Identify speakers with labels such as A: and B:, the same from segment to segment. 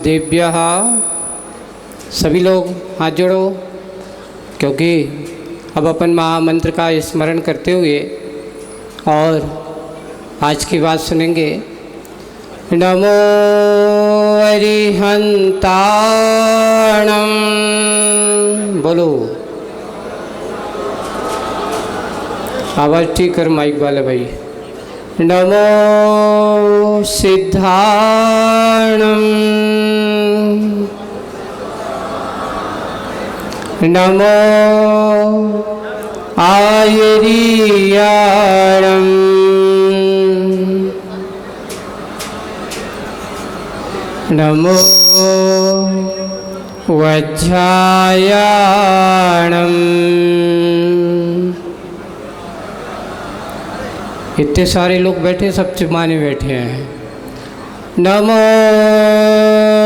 A: देव्यः सभी लोग हाथ जोड़ो, क्योंकि अब अपन महामंत्र का स्मरण करते हुए और आज की बात सुनेंगे। नमो अरिहंताणं, बोलो। आवाज़ ठीक कर माइक वाले भाई। नमो सिद्धाणं, नमो आयर्याणं, नमो वज्रायाणं। इतने सारे लोग बैठे, सब चुमाने बैठे हैं। नमो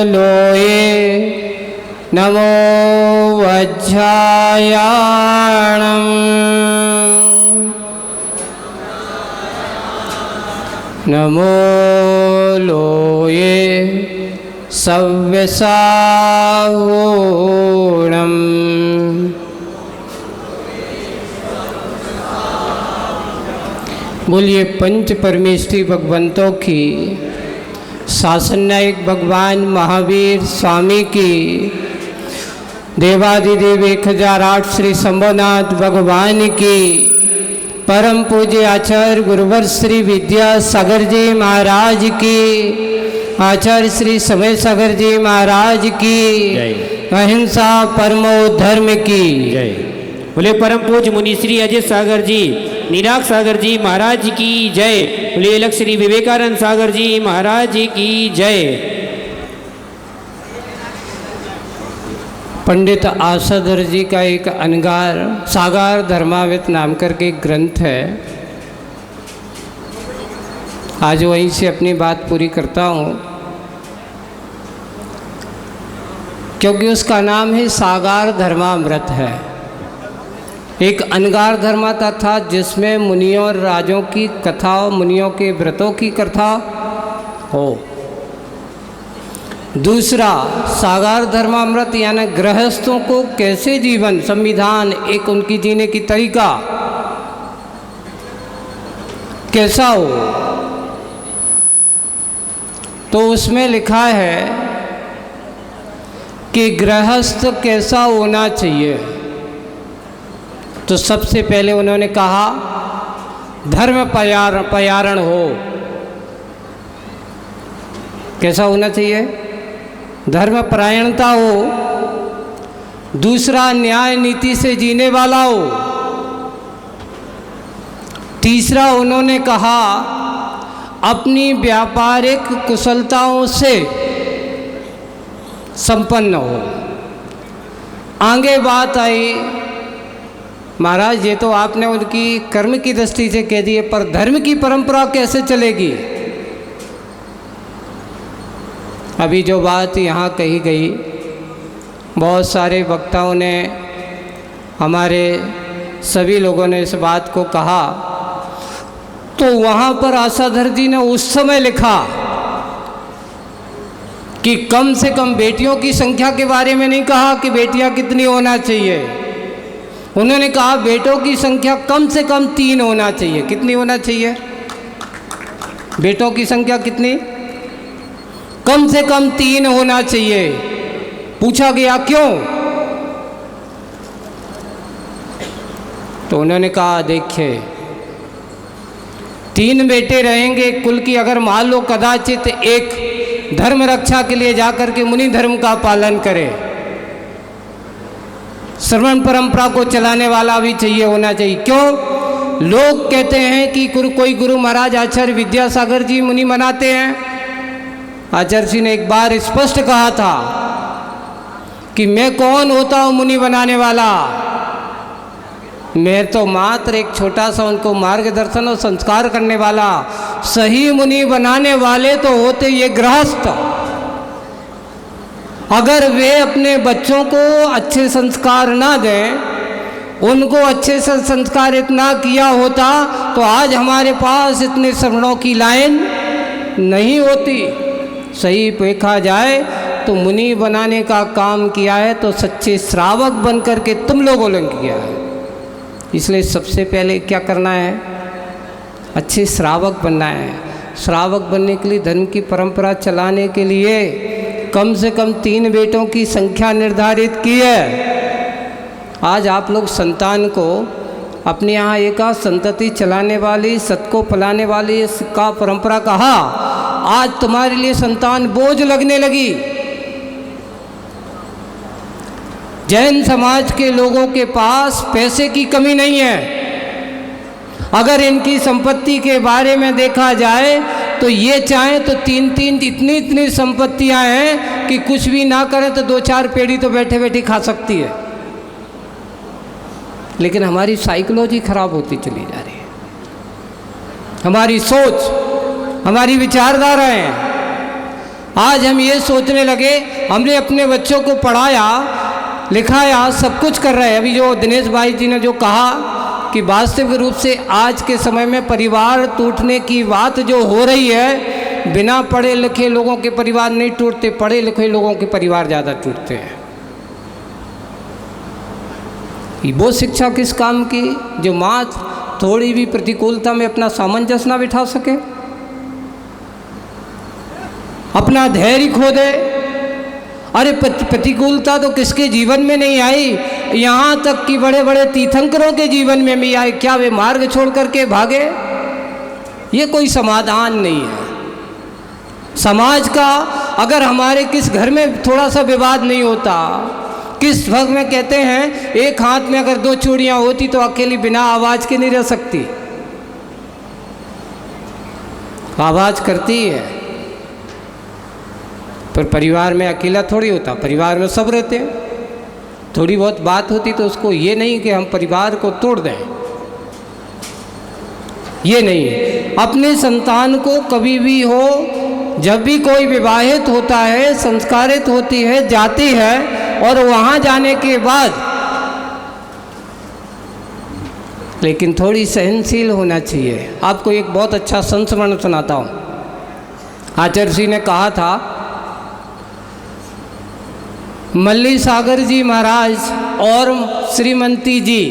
A: लोये, नमो वज्रायाणं, नमो लोये सव्यसावोणम्। बोलिए पंच परमेष्ठी भगवंतों की, शासन नायक भगवान महावीर स्वामी की, देवादिदेव 1008 श्री शंभुनाथ भगवान की, परम पूज्य आचार्य गुरुवर श्री विद्यासागर जी महाराज की, आचार्य श्री समय सागर जी महाराज की, अहिंसा परमो धर्म की जय।
B: बोले परम पूज्य मुनि श्री अजय सागर जी निराग सागर जी महाराज की जय। बोले अलग श्री विवेकानंद सागर जी महाराज की जय।
A: पंडित आसाधर जी का एक अनगार सागार धर्मावित नाम करके एक ग्रंथ है। आज वहीं से अपनी बात पूरी करता हूँ, क्योंकि उसका नाम है सागार धर्मामृत है। एक अनगार धर्माता था जिसमें मुनियों और राजों की कथा, मुनियों के व्रतों की कथा हो। दूसरा सागार धर्मामृत यानी गृहस्थों को कैसे जीवन संविधान, एक उनकी जीने की तरीका कैसा हो। तो उसमें लिखा है कि गृहस्थ कैसा होना चाहिए। तो सबसे पहले उन्होंने कहा धर्म पयारण हो। कैसा होना चाहिए? धर्म परायणता हो। दूसरा न्याय नीति से जीने वाला हो। तीसरा उन्होंने कहा अपनी व्यापारिक कुशलताओं से संपन्न हो। आगे बात आई, महाराज ये तो आपने उनकी कर्म की दृष्टि से कह दिए, पर धर्म की परंपरा कैसे चलेगी? अभी जो बात यहाँ कही गई, बहुत सारे वक्ताओं ने, हमारे सभी लोगों ने इस बात को कहा। तो वहाँ पर आसाधर जी ने उस समय लिखा कि कम से कम बेटियों की संख्या के बारे में नहीं कहा कि बेटियाँ कितनी होना चाहिए। उन्होंने कहा बेटों की संख्या कम से कम 3 होना चाहिए। कितनी होना चाहिए? बेटों की संख्या कितनी? कम से कम 3 होना चाहिए। पूछा गया क्यों? तो उन्होंने कहा देखिए 3 बेटे रहेंगे कुल की, अगर मान लो कदाचित एक धर्म रक्षा के लिए जाकर के मुनि धर्म का पालन करे, श्रवण परंपरा को चलाने वाला भी चाहिए, होना चाहिए। क्यों? लोग कहते हैं कि कोई गुरु महाराज आचार्य विद्यासागर जी मुनि मनाते हैं। आचार्य जी ने एक बार स्पष्ट कहा था कि मैं कौन होता हूँ मुनि बनाने वाला? मैं तो मात्र एक छोटा सा उनको मार्गदर्शन और संस्कार करने वाला। सही मुनि बनाने वाले तो होते ये गृहस्थ। अगर वे अपने बच्चों को अच्छे संस्कार ना दें, उनको अच्छे से संस्कारित ना किया होता तो आज हमारे पास इतने श्रवणों की लाइन नहीं होती। सही देखा जाए तो मुनि बनाने का काम किया है, तो सच्चे श्रावक बन करके तुम लोगों ने किया है। इसलिए सबसे पहले क्या करना है? अच्छे श्रावक बनना है। श्रावक बनने के लिए, धर्म की परंपरा चलाने के लिए कम से कम 3 बेटों की संख्या निर्धारित की है। आज आप लोग संतान को अपने यहाँ एक संतति चलाने वाली, सत को पलाने वाली का परंपरा कहा, आज तुम्हारे लिए संतान बोझ लगने लगी। जैन समाज के लोगों के पास पैसे की कमी नहीं है। अगर इनकी संपत्ति के बारे में देखा जाए तो ये चाहें तो 3-3 इतनी संपत्तियां हैं कि कुछ भी ना करें तो 2-4 पेड़ी तो बैठे बैठे खा सकती है। लेकिन हमारी साइकोलॉजी खराब होती चली जा रही है, हमारी सोच, हमारी विचारधाराएं। आज हम ये सोचने लगे, हमने अपने बच्चों को पढ़ाया लिखाया, सब कुछ कर रहे हैं। अभी जो दिनेश भाई जी ने जो कहा कि वास्तविक रूप से आज के समय में परिवार टूटने की बात जो हो रही है, बिना पढ़े लिखे लोगों के परिवार नहीं टूटते, पढ़े लिखे लोगों के परिवार ज़्यादा टूटते हैं। वो शिक्षा किस काम की जो माँ थोड़ी भी प्रतिकूलता में अपना सामंजस्य ना बिठा सके, अपना धैर्य खो दे। अरे प्रतिकूलता तो किसके जीवन में नहीं आई, यहाँ तक कि बड़े बड़े तीर्थंकरों के जीवन में भी आई। क्या वे मार्ग छोड़ करके भागे? ये कोई समाधान नहीं है समाज का। अगर हमारे किस घर में थोड़ा सा विवाद नहीं होता, किस वक्त में कहते हैं एक हाथ में अगर 2 चूड़ियाँ होती तो अकेली बिना आवाज़ के नहीं रह सकती, आवाज़ करती है। पर परिवार में अकेला थोड़ी होता, परिवार में सब रहते हैं। थोड़ी बहुत बात होती तो उसको ये नहीं कि हम परिवार को तोड़ दें, ये नहीं। अपने संतान को कभी भी हो, जब भी कोई विवाहित होता है, संस्कारित होती है, जाती है, और वहाँ जाने के बाद लेकिन थोड़ी सहनशील होना चाहिए। आपको एक बहुत अच्छा संस्मरण सुनाता हूँ। आचार्य जी ने कहा था, मल्ली सागर जी महाराज और श्रीमंती जी,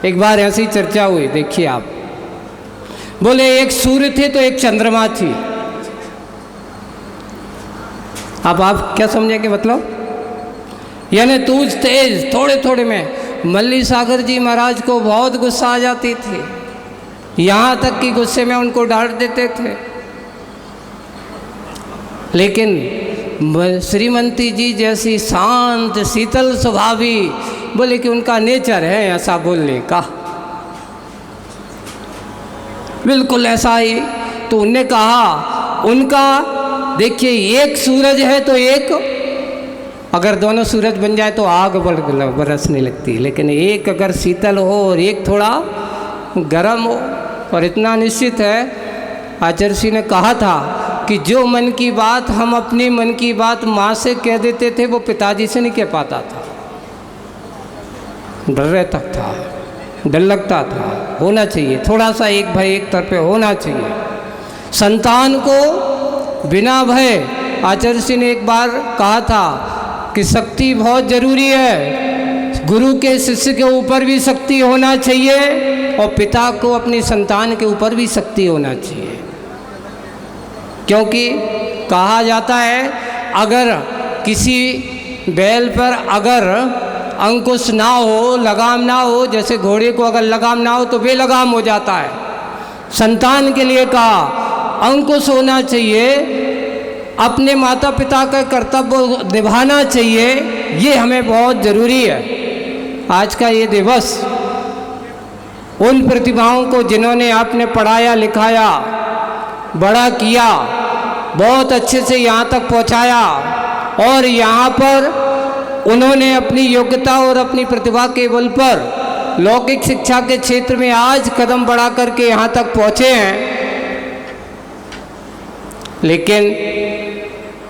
A: एक बार ऐसी चर्चा हुई। देखिए आप, बोले एक सूर्य थे तो एक चंद्रमा थी। अब आप क्या समझेंगे? मतलब यानी तूज तेज थोड़े थोड़े में। मल्ली सागर जी महाराज को बहुत गुस्सा आ जाती थी, यहाँ तक कि गुस्से में उनको डांट देते थे। लेकिन श्रीमंती जी जैसी शांत शीतल स्वभावी, बोले कि उनका नेचर है ऐसा बोलने का, बिल्कुल ऐसा ही। तो उनने कहा, उनका देखिए एक सूरज है तो एक, अगर दोनों सूरज बन जाए तो आग बरसने लगती है, लेकिन एक अगर शीतल हो और एक थोड़ा गर्म हो। और इतना निश्चित है, आचार्य जी ने कहा था कि जो मन की बात हम अपनी मन की बात माँ से कह देते थे, वो पिताजी से नहीं कह पाता था। डर रहता था, डर लगता था। होना चाहिए थोड़ा सा एक भय एक तरफ होना चाहिए। संतान को बिना भय, आचार्य जी ने एक बार कहा था कि शक्ति बहुत जरूरी है। गुरु के शिष्य के ऊपर भी शक्ति होना चाहिए और पिता को अपनी संतान के ऊपर भी शक्ति होना चाहिए। क्योंकि कहा जाता है, अगर किसी बैल पर अगर अंकुश ना हो, लगाम ना हो, जैसे घोड़े को अगर लगाम ना हो तो बेलगाम हो जाता है। संतान के लिए कहा अंकुश होना चाहिए, अपने माता पिता का कर्तव्य निभाना चाहिए, ये हमें बहुत ज़रूरी है। आज का ये दिवस उन प्रतिभाओं को जिन्होंने आपने पढ़ाया लिखाया, बड़ा किया, बहुत अच्छे से यहाँ तक पहुँचाया, और यहाँ पर उन्होंने अपनी योग्यता और अपनी प्रतिभा के बल पर लौकिक शिक्षा के क्षेत्र में आज कदम बढ़ा करके यहाँ तक पहुँचे हैं। लेकिन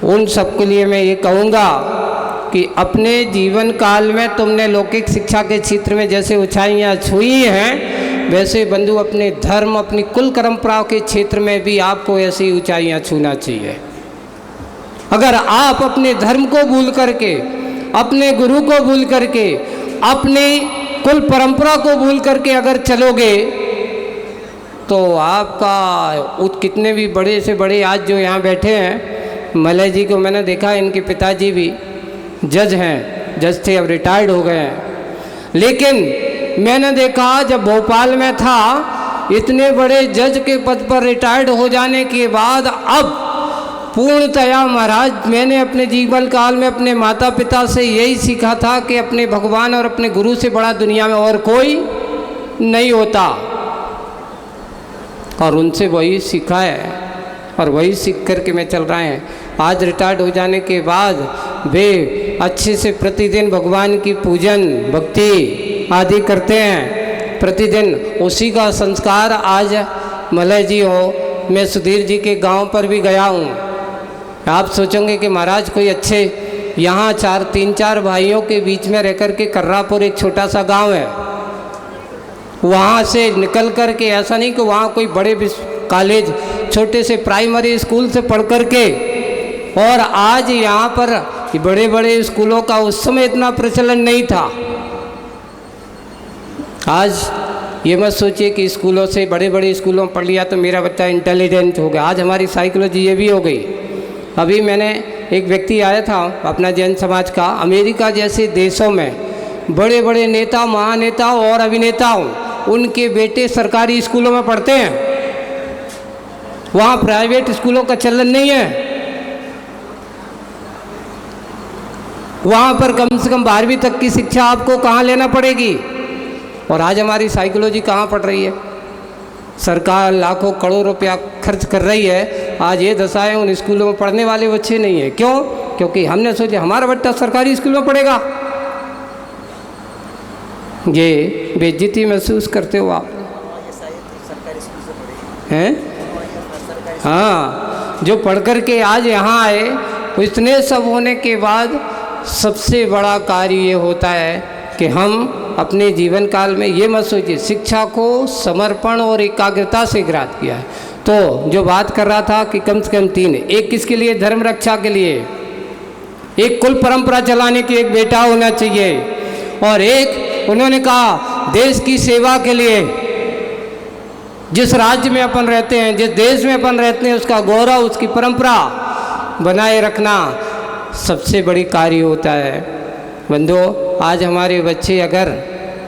A: उन सबके लिए मैं ये कहूँगा कि अपने जीवन काल में तुमने लौकिक शिक्षा के क्षेत्र में जैसे ऊंचाइयाँ छुई हैं, वैसे बंधु अपने धर्म, अपनी कुल परंपराओं के क्षेत्र में भी आपको ऐसी ऊंचाइयाँ छूना चाहिए। अगर आप अपने धर्म को भूल करके, अपने गुरु को भूल करके, अपने कुल परंपरा को भूल करके अगर चलोगे तो आपका कितने भी बड़े से बड़े आज जो यहाँ बैठे हैं, मलय जी को मैंने देखा, इनके पिताजी भी जज हैं, जज थे, अब रिटायर्ड हो गए हैं। लेकिन मैंने देखा जब भोपाल में था, इतने बड़े जज के पद पर रिटायर्ड हो जाने के बाद अब पूर्णतया महाराज, मैंने अपने जीवन काल में अपने माता पिता से यही सीखा था कि अपने भगवान और अपने गुरु से बड़ा दुनिया में और कोई नहीं होता, और उनसे वही सीखा है और वही सीख करके मैं चल रहा है। आज रिटायर्ड हो जाने के बाद वे अच्छे से प्रतिदिन भगवान की पूजन भक्ति आदि करते हैं, प्रतिदिन उसी का संस्कार आज मलय जी हो। मैं सुधीर जी के गांव पर भी गया हूँ। आप सोचेंगे कि महाराज कोई अच्छे, यहाँ 3-4 भाइयों के बीच में रह कर के कर्रापुर एक छोटा सा गांव है, वहाँ से निकल कर के, ऐसा नहीं कि वहाँ कोई बड़े कॉलेज, छोटे से प्राइमरी स्कूल से पढ़ कर के, और आज यहाँ पर बड़े बड़े स्कूलों का उस समय इतना प्रचलन नहीं था। आज ये मत सोचिए कि स्कूलों से, बड़े बड़े स्कूलों में पढ़ लिया तो मेरा बच्चा इंटेलिजेंट हो गया। आज हमारी साइकोलॉजी ये भी हो गई। अभी मैंने एक व्यक्ति आया था अपना जैन समाज का, अमेरिका जैसे देशों में बड़े बड़े नेता, महानेता और अभिनेताओं, उनके बेटे सरकारी स्कूलों में पढ़ते हैं, वहाँ प्राइवेट स्कूलों का चलन नहीं है। वहाँ पर कम से कम 12वीं तक की शिक्षा आपको कहाँ लेना पड़ेगी। और आज हमारी साइकोलॉजी कहाँ पड़ रही है? सरकार लाखों करोड़ रुपया खर्च कर रही है, आज ये दशा है, उन स्कूलों में पढ़ने वाले बच्चे नहीं है। क्यों? क्योंकि हमने सोचा हमारा बच्चा सरकारी स्कूल में पढ़ेगा। ये बेइज्जती महसूस करते हो आप हैं? हाँ, जो पढ़ कर के आज यहाँ आए, इतने सब होने के बाद सबसे बड़ा कार्य ये होता है कि हम अपने जीवन काल में ये मत सोचिए, शिक्षा को समर्पण और एकाग्रता से ग्राह्य किया है। तो जो बात कर रहा था कि कम से कम 3, एक किसके लिए? धर्म रक्षा के लिए, एक कुल परंपरा चलाने की एक बेटा होना चाहिए, और एक उन्होंने कहा देश की सेवा के लिए। जिस राज्य में अपन रहते हैं, जिस देश में अपन रहते हैं, उसका गौरव, उसकी परंपरा बनाए रखना सबसे बड़ी कार्य होता है। बंधुओं, आज हमारे बच्चे अगर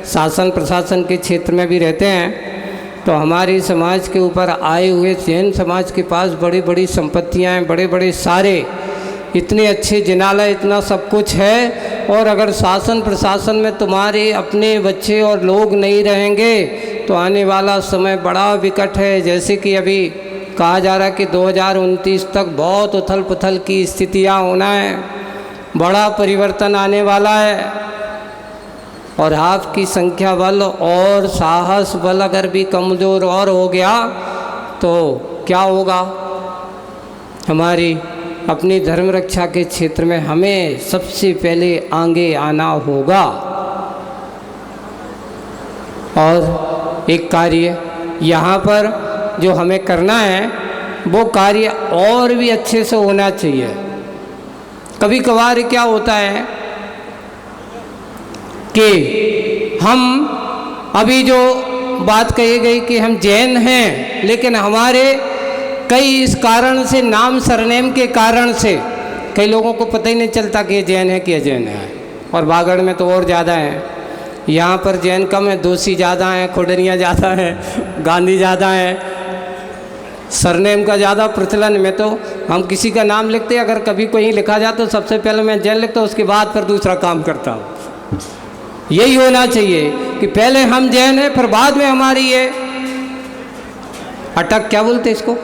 A: शासन प्रशासन के क्षेत्र में भी रहते हैं तो हमारे समाज के ऊपर आए हुए जैन समाज के पास बड़ी बड़ी संपत्तियां हैं, बड़े बड़े सारे इतने अच्छे जिनालय, इतना सब कुछ है, और अगर शासन प्रशासन में तुम्हारे अपने बच्चे और लोग नहीं रहेंगे तो आने वाला समय बड़ा विकट है। जैसे कि अभी कहा जा रहा है कि 2029 तक बहुत उथल पुथल की स्थितियां होना है, बड़ा परिवर्तन आने वाला है, और आपकी संख्या बल और साहस बल अगर भी कमज़ोर और हो गया तो क्या होगा? हमारी अपनी धर्म रक्षा के क्षेत्र में हमें सबसे पहले आगे आना होगा। और एक कार्य यहाँ पर जो हमें करना है वो कार्य और भी अच्छे से होना चाहिए। कभी कभार क्या होता है कि हम अभी जो बात कही गई कि हम जैन हैं, लेकिन हमारे कई इस कारण से, नाम सरनेम के कारण से कई लोगों को पता ही नहीं चलता कि ये जैन है कि अजैन है। और बागड़ में तो और ज़्यादा हैं, यहाँ पर जैन कम है, दोषी ज़्यादा हैं, खोडनिया ज़्यादा हैं, गांधी ज़्यादा हैं, सरनेम का ज़्यादा प्रचलन में। तो हम किसी का नाम लिखते, अगर कभी कोई लिखा जाए तो सबसे पहले मैं जैन लिखता हूँ, उसके बाद फिर दूसरा काम करता हूँ। यही होना चाहिए कि पहले हम जैन हैं, फिर बाद में हमारी ये अटक, क्या बोलते इसको,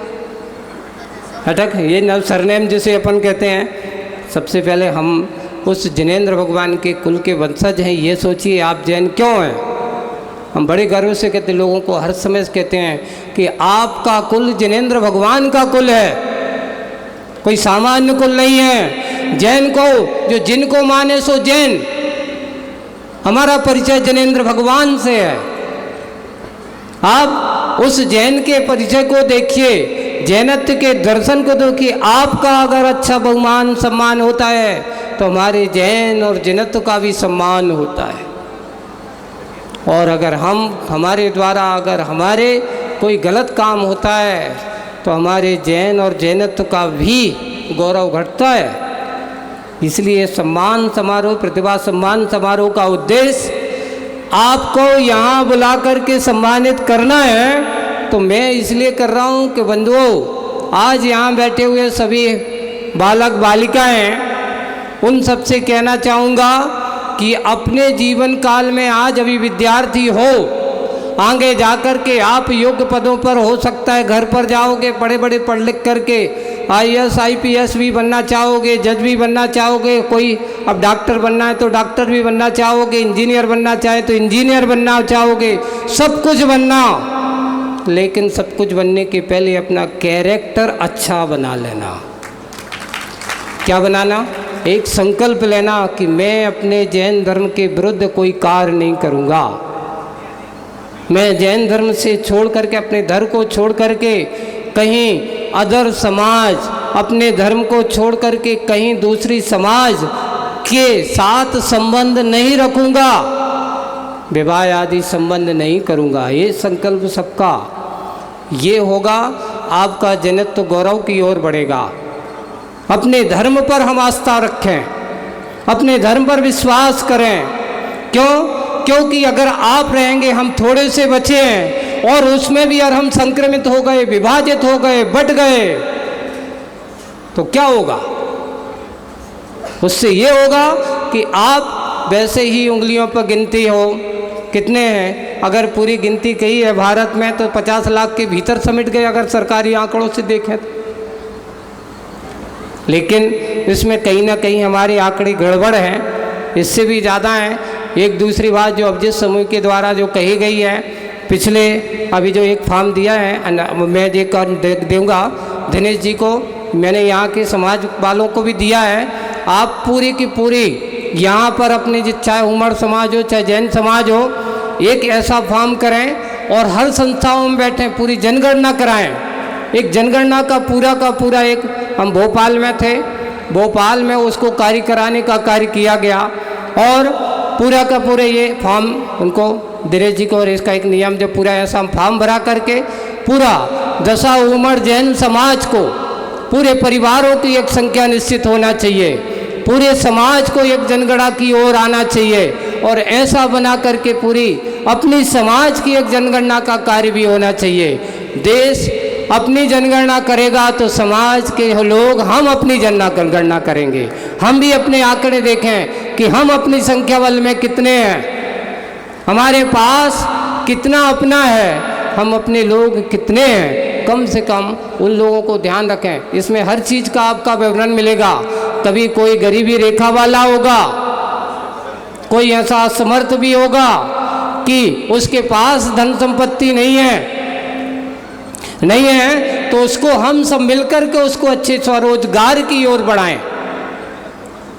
A: अटक, ये नव सरनेम जिसे अपन कहते हैं, सबसे पहले हम उस जिनेंद्र भगवान के कुल के वंशज हैं। ये सोचिए आप जैन क्यों हैं? हम बड़े गर्व से कहते, लोगों को हर समय कहते हैं कि आपका कुल जिनेंद्र भगवान का कुल है, कोई सामान्य कुल नहीं है। जैन को, जो जिनको माने सो जैन, हमारा परिचय जिनेंद्र भगवान से है। आप उस जैन के परिचय को देखिए जैनत्व के दर्शन को दो कि आपका अगर अच्छा बहुमान सम्मान होता है तो हमारे जैन और जैनत्व का भी सम्मान होता है। और अगर हमारे द्वारा अगर हमारे कोई गलत काम होता है तो हमारे जैन और जैनत्व का भी गौरव घटता है। इसलिए सम्मान समारोह, प्रतिभा सम्मान समारोह का उद्देश्य आपको यहाँ बुला कर के सम्मानित करना है। तो मैं इसलिए कर रहा हूँ कि बंधुओं, आज यहाँ बैठे हुए सभी बालक बालिकाएं, उन सबसे कहना चाहूँगा कि अपने जीवन काल में आज अभी विद्यार्थी हो, आगे जाकर के आप योग्य पदों पर हो सकता है घर पर जाओगे, बड़े बड़े पढ़ लिख करके IAS IPS भी बनना चाहोगे, जज भी बनना चाहोगे, कोई अब डॉक्टर बनना है तो डॉक्टर भी बनना चाहोगे, इंजीनियर बनना चाहे तो इंजीनियर बनना चाहोगे, सब कुछ बनना। लेकिन सब कुछ बनने के पहले अपना कैरेक्टर अच्छा बना लेना। क्या बनाना? एक संकल्प लेना कि मैं अपने जैन धर्म के विरुद्ध कोई कार्य नहीं करूँगा। मैं जैन धर्म से छोड़ करके, अपने धर्म को छोड़ करके कहीं अदर समाज, अपने धर्म को छोड़ करके कहीं दूसरी समाज के साथ संबंध नहीं रखूँगा, विवाह आदि संबंध नहीं करूँगा। ये संकल्प सबका ये होगा, आपका जैनत्व गौरव की ओर बढ़ेगा। अपने धर्म पर हम आस्था रखें, अपने धर्म पर विश्वास करें। क्योंकि अगर आप रहेंगे, हम थोड़े से बचे हैं और उसमें भी अगर हम संक्रमित हो गए, विभाजित हो गए, बट गए, तो क्या होगा? उससे ये होगा कि आप वैसे ही उंगलियों पर गिनती हो, कितने हैं? अगर पूरी गिनती कही है भारत में तो 50 लाख के भीतर समिट गए अगर सरकारी आंकड़ों से देखें तो। लेकिन इसमें कहीं ना कहीं हमारे आंकड़े गड़बड़ हैं, इससे भी ज़्यादा हैं। एक दूसरी बात जो अभिजित समूह के द्वारा जो कही गई है, पिछले अभी जो एक फॉर्म दिया है, मैं ये दूँगा दिनेश जी को, मैंने यहाँ के समाज वालों को भी दिया है। आप पूरी की पूरी यहाँ पर अपने चाहे उमर समाज हो चाहे जैन समाज हो, एक ऐसा फॉर्म करें और हर संस्थाओं में बैठें, पूरी जनगणना कराएं। एक जनगणना का पूरा एक, हम भोपाल में थे, भोपाल में उसको कार्य कराने का कार्य किया गया और पूरा का पूरा ये फॉर्म उनको दिनेश जी को, और इसका एक नियम जो पूरा ऐसा फॉर्म भरा करके पूरा दशा उमर जैन समाज को, पूरे परिवारों की एक संख्या निश्चित होना चाहिए, पूरे समाज को एक जनगणना की ओर आना चाहिए और ऐसा बना करके पूरी अपनी समाज की एक जनगणना का कार्य भी होना चाहिए। देश अपनी जनगणना करेगा तो समाज के लोग हम अपनी जनगणना करेंगे। हम भी अपने आंकड़े देखें कि हम अपनी संख्या बल में कितने हैं, हमारे पास कितना अपना है, हम अपने लोग कितने हैं। कम से कम उन लोगों को ध्यान रखें। इसमें हर चीज़ का आपका विवरण मिलेगा। कभी कोई गरीबी रेखा वाला होगा, कोई ऐसा असमर्थ भी होगा कि उसके पास धन संपत्ति नहीं है, तो उसको हम सब मिलकर के उसको अच्छे स्वरोजगार की ओर बढ़ाएं।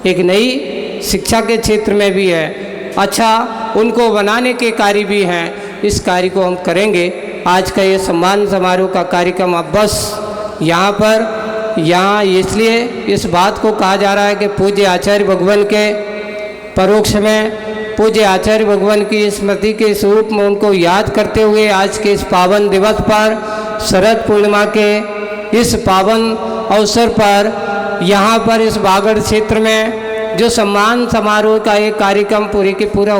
A: एक नई शिक्षा के क्षेत्र में भी है, अच्छा उनको बनाने के कार्य भी हैं। इस कार्य को हम करेंगे। आज का ये सम्मान समारोह का कार्यक्रम अब बस यहाँ इसलिए इस बात को कहा जा रहा है कि पूज्य आचार्य भगवान के परोक्ष में पूज्य आचार्य भगवान की स्मृति के स्वरूप में उनको याद करते हुए आज के इस पावन दिवस पर, शरद पूर्णिमा के इस पावन अवसर पर यहाँ पर इस बागड़ क्षेत्र में जो सम्मान समारोह का एक कार्यक्रम पूरे के पूरा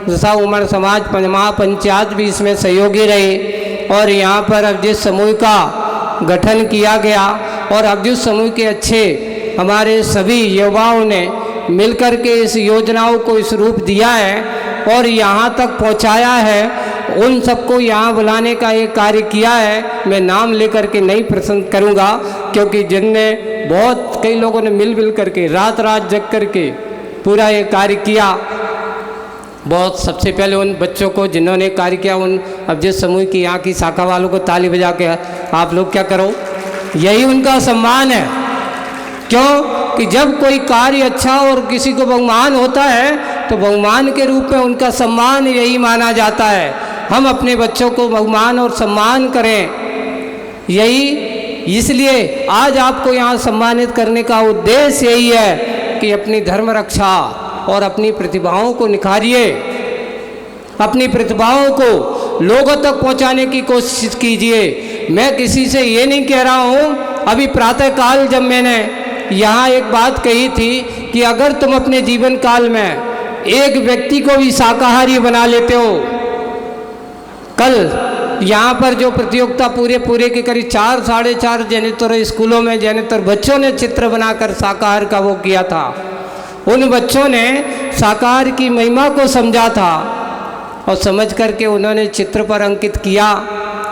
A: दशा उमर समाज महापंचायत भी इसमें सहयोगी रहे और यहाँ पर अभिजित समूह का गठन किया गया और अभिजित समूह के अच्छे हमारे सभी युवाओं ने मिलकर के इस योजनाओं को इस रूप दिया है और यहाँ तक पहुँचाया है। उन सबको यहाँ बुलाने का एक कार्य किया है। मैं नाम लेकर के नहीं प्रसन्न करूँगा क्योंकि जिनने बहुत कई लोगों ने मिल करके रात जग करके पूरा ये कार्य किया। बहुत सबसे पहले उन बच्चों को जिन्होंने कार्य किया, उन अभिजित समूह की यहाँ की शाखा वालों को ताली बजा के आप लोग क्या करो, यही उनका सम्मान है। क्यों कि जब कोई कार्य अच्छा और किसी को बहुमान होता है तो बहुमान के रूप में उनका सम्मान यही माना जाता है। हम अपने बच्चों को बहुमान और सम्मान करें, यही इसलिए आज आपको यहाँ सम्मानित करने का उद्देश्य यही है कि अपनी धर्म रक्षा और अपनी प्रतिभाओं को निखारिए, अपनी प्रतिभाओं को लोगों तक पहुँचाने की कोशिश कीजिए। मैं किसी से ये नहीं कह रहा हूँ, अभी प्रातःकाल जब मैंने यहाँ एक बात कही थी कि अगर तुम अपने जीवन काल में एक व्यक्ति को भी शाकाहारी बना लेते हो, कल यहाँ पर जो प्रतियोगिता पूरे के करीब 4-4.5 ज्यादातर स्कूलों में ज्यादातर बच्चों ने चित्र बनाकर शाकाहार का वो किया था। उन बच्चों ने शाकाहार की महिमा को समझा था और समझ करके उन्होंने चित्र पर अंकित किया।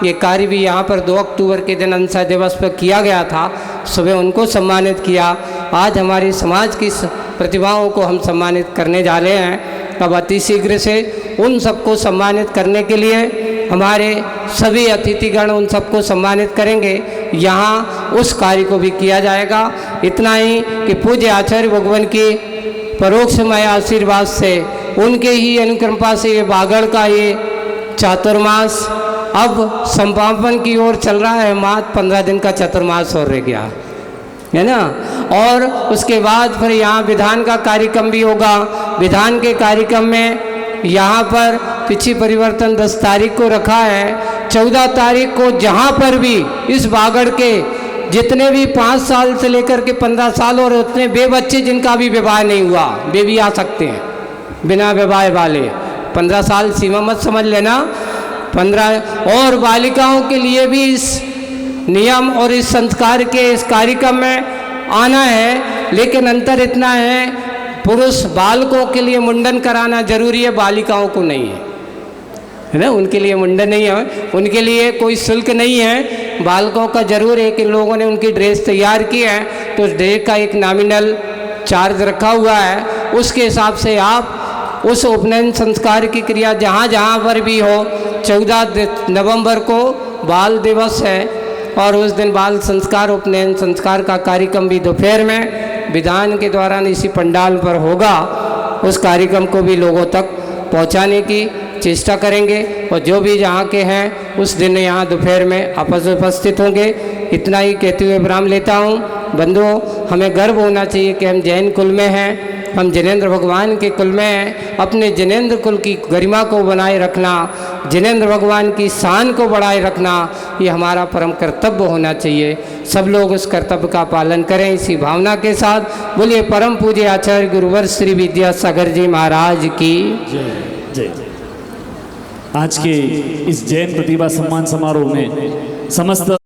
A: ये कार्य भी यहाँ पर 2 अक्टूबर के दिन अहिंसा दिवस पर किया गया था। सुबह उनको सम्मानित किया। आज हमारे समाज की प्रतिभाओं को हम सम्मानित करने जा रहे हैं। अब अति शीघ्र से उन सबको सम्मानित करने के लिए हमारे सभी अतिथिगण उन सबको सम्मानित करेंगे। यहाँ उस कार्य को भी किया जाएगा। इतना ही कि पूज्य आचार्य भगवान की परोक्षमय आशीर्वाद से, उनके ही अनुकृपा से ये बागड़ का ये चातुर्मास अब समापन की ओर चल रहा है। मात्र 15 दिन का चातुर्मास और रह गया है ना। और उसके बाद फिर यहाँ विधान का कार्यक्रम भी होगा। विधान के कार्यक्रम में यहाँ पर तिथि परिवर्तन 10 तारीख को रखा है। 14 तारीख को जहाँ पर भी इस बागड़ के जितने भी 5 साल से लेकर के 15 साल और उतने बच्चे जिनका भी विवाह नहीं हुआ, वे भी आ सकते हैं बिना विवाह वाले। 15 साल सीमा मत समझ लेना। 15 और बालिकाओं के लिए भी इस नियम और इस संस्कार के इस कार्यक्रम में आना है। लेकिन अंतर इतना है, पुरुष बालकों के लिए मुंडन कराना जरूरी है, बालिकाओं को नहीं है ना। उनके लिए मुंडन नहीं है, उनके लिए कोई शुल्क नहीं है। बालकों का जरूर है कि लोगों ने उनकी ड्रेस तैयार की है तो उस ड्रेस का एक नॉमिनल चार्ज रखा हुआ है। उसके हिसाब से आप उस उपनयन संस्कार की क्रिया जहाँ जहाँ पर भी हो। 14 नवंबर को बाल दिवस है और उस दिन बाल संस्कार उपनयन संस्कार का कार्यक्रम भी दोपहर में विधान के दौरान इसी पंडाल पर होगा। उस कार्यक्रम को भी लोगों तक पहुंचाने की चेष्टा करेंगे और जो भी जहाँ के हैं उस दिन यहाँ दोपहर में उपस्थित होंगे। इतना ही कहते हुए विराम लेता हूँ। बंधुओं, हमें गर्व होना चाहिए कि हम जैन कुल में हैं, हम जिनेंद्र भगवान के कुल में हैं। अपने जिनेंद्र कुल की गरिमा को बनाए रखना, जिनेंद्र भगवान की शान को बढ़ाए रखना, ये हमारा परम कर्तव्य होना चाहिए। सब लोग उस कर्तव्य का पालन करें। इसी भावना के साथ बोलिए परम पूज्य आचार्य गुरुवर श्री विद्यासागर जी महाराज की
C: जय जय। आज के इस जैन प्रतिभा सम्मान समारोह में समस्त